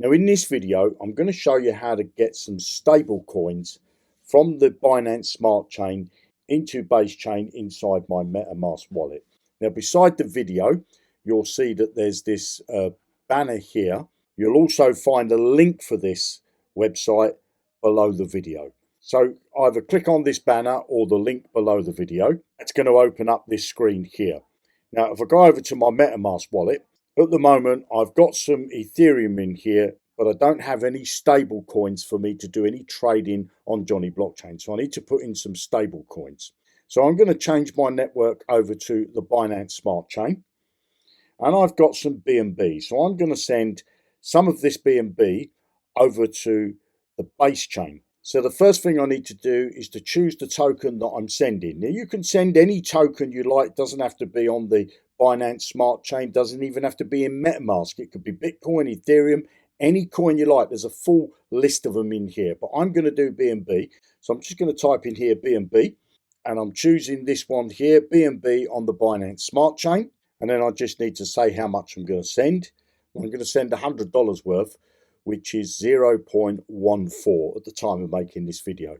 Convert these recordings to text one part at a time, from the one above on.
Now in this video, I'm going to show you how to get some stable coins from the Binance Smart Chain into Base Chain inside my MetaMask wallet. Now beside the video, you'll see that there's this banner here. You'll also find a link for this website below the video. So either click on this banner or the link below the video. It's going to open up this screen here. Now if I go over to my MetaMask wallet, at the moment, I've got some Ethereum in here, but I don't have any stable coins for me to do any trading on Jonny Blockchain. So I need to put in some stable coins. So I'm going to change my network over to the Binance Smart Chain. And I've got some BNB. So I'm going to send some of this BNB over to the Base Chain. So the first thing I need to do is to choose the token that I'm sending. Now you can send any token you like. It doesn't have to be on the Binance Smart Chain, doesn't even have to be in MetaMask. It could be Bitcoin, Ethereum, any coin you like. There's a full list of them in here, but I'm going to do BNB. So I'm just going to type in here BNB, and I'm choosing this one here, BNB on the Binance Smart Chain. And then I just need to say how much I'm going to send. I'm going to send $100 worth, which is 0.14 at the time of making this video.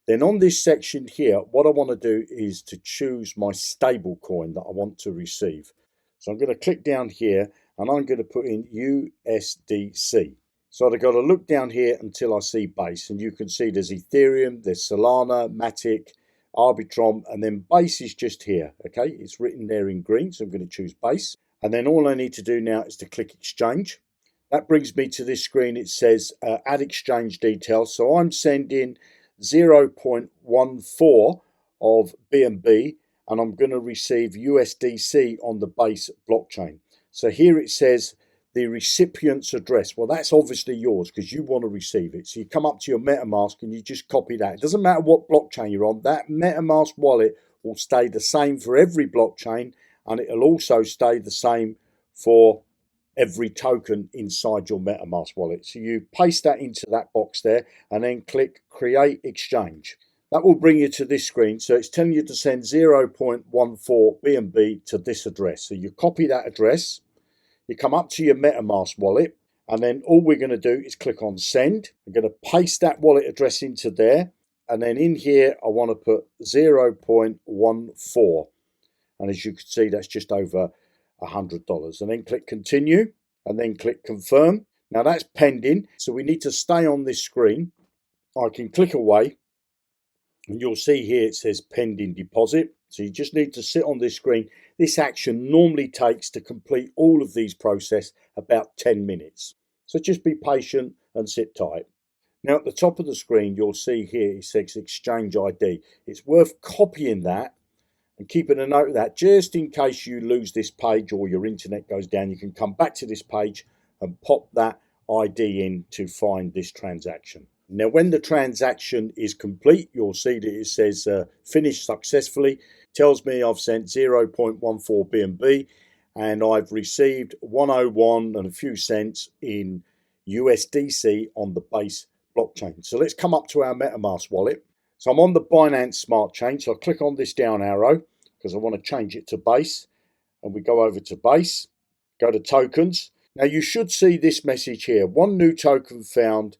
Then on this section here, what I want to do is to choose my stable coin that I want to receive. So I'm going to click down here and I'm going to put in USDC. So I've got to look down here until I see Base, and you can see there's Ethereum, there's Solana, Matic, Arbitrum, and then Base is just here. Okay, it's written there in green, so I'm going to choose Base. And then all I need to do now is to click Exchange. That brings me to this screen. It says add exchange details. So I'm sending 0.14 of BNB and I'm going to receive USDC on the Base blockchain. So here it says the recipient's address. Well, that's obviously yours because you want to receive it. So you come up to your MetaMask and you just copy that. It doesn't matter what blockchain you're on. That MetaMask wallet will stay the same for every blockchain, and it'll also stay the same for every token inside your MetaMask wallet. So you paste that into that box there and then click Create Exchange. That will bring you to this screen. So it's telling you to send 0.14 BNB to this address. So you copy that address, you come up to your MetaMask wallet, and then all we're going to do is click on Send. I'm going to paste that wallet address into there. And then in here, I want to put 0.14. And as you can see, that's just over $100, and then click Continue and then click Confirm. Now that's pending, so we need to stay on this screen. I can click away and you'll see here it says pending deposit. So you just need to sit on this screen. This action normally takes to complete all of these process about 10 minutes. So just be patient and sit tight. Now at the top of the screen, you'll see here it says Exchange ID. It's worth copying that and keeping a note of that just in case you lose this page or your internet goes down. You can come back to this page and pop that ID in to find this transaction. Now when the transaction is complete, you'll see that it says finished successfully. It tells me I've sent 0.14 BNB and I've received 101 and a few cents in USDC on the Base blockchain. So let's come up to our MetaMask wallet. So I'm on the Binance Smart Chain, so I click on this down arrow because I want to change it to Base, and we go over to Base, go to Tokens. Now you should see this message here, one new token found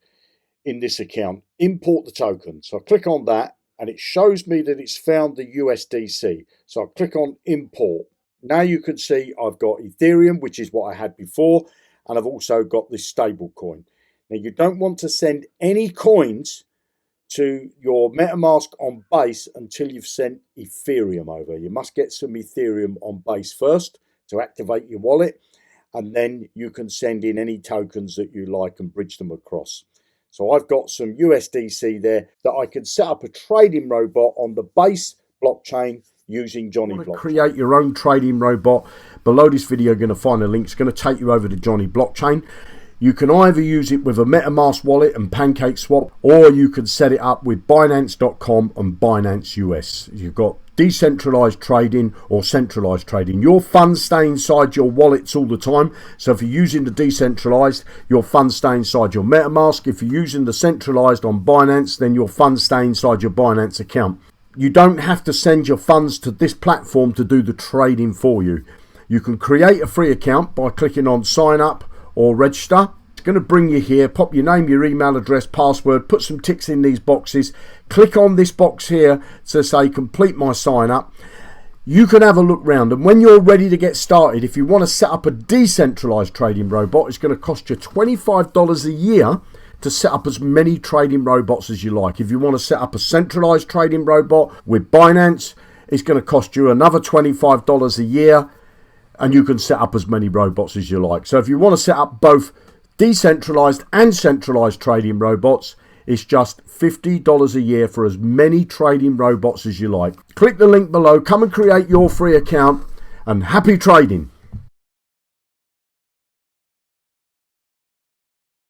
in this account, import the token. So I click on that and it shows me that it's found the USDC. So I click on Import. Now you can see I've got Ethereum, which is what I had before, and I've also got this stable coin. Now you don't want to send any coins to your MetaMask on Base until you've sent Ethereum over. You must get some Ethereum on Base first to activate your wallet, and then you can send in any tokens that you like and bridge them across. So I've got some USDC there that I can set up a trading robot on the Base blockchain using Jonny Blockchain. Create your own trading robot. Below this video, you're going to find a link. It's going to take you over to Jonny Blockchain. You can either use it with a MetaMask wallet and PancakeSwap, or you can set it up with Binance.com and Binance US. You've got decentralized trading or centralized trading. Your funds stay inside your wallets all the time. So if you're using the decentralized, your funds stay inside your MetaMask. If you're using the centralized on Binance, then your funds stay inside your Binance account. You don't have to send your funds to this platform to do the trading for you. You can create a free account by clicking on sign up or register. going to bring you here. Pop your name, your email address, password, put some ticks in these boxes. Click on this box here to say complete my sign up. You can have a look round, and when you're ready to get started, if you want to set up a decentralized trading robot, it's going to cost you $25 a year to set up as many trading robots as you like. If you want to set up a centralized trading robot with Binance, it's going to cost you another $25 a year, and you can set up as many robots as you like. So if you want to set up both decentralized and centralized trading robots, it's just $50 a year for as many trading robots as you like. Click the link below, come and create your free account, and happy trading.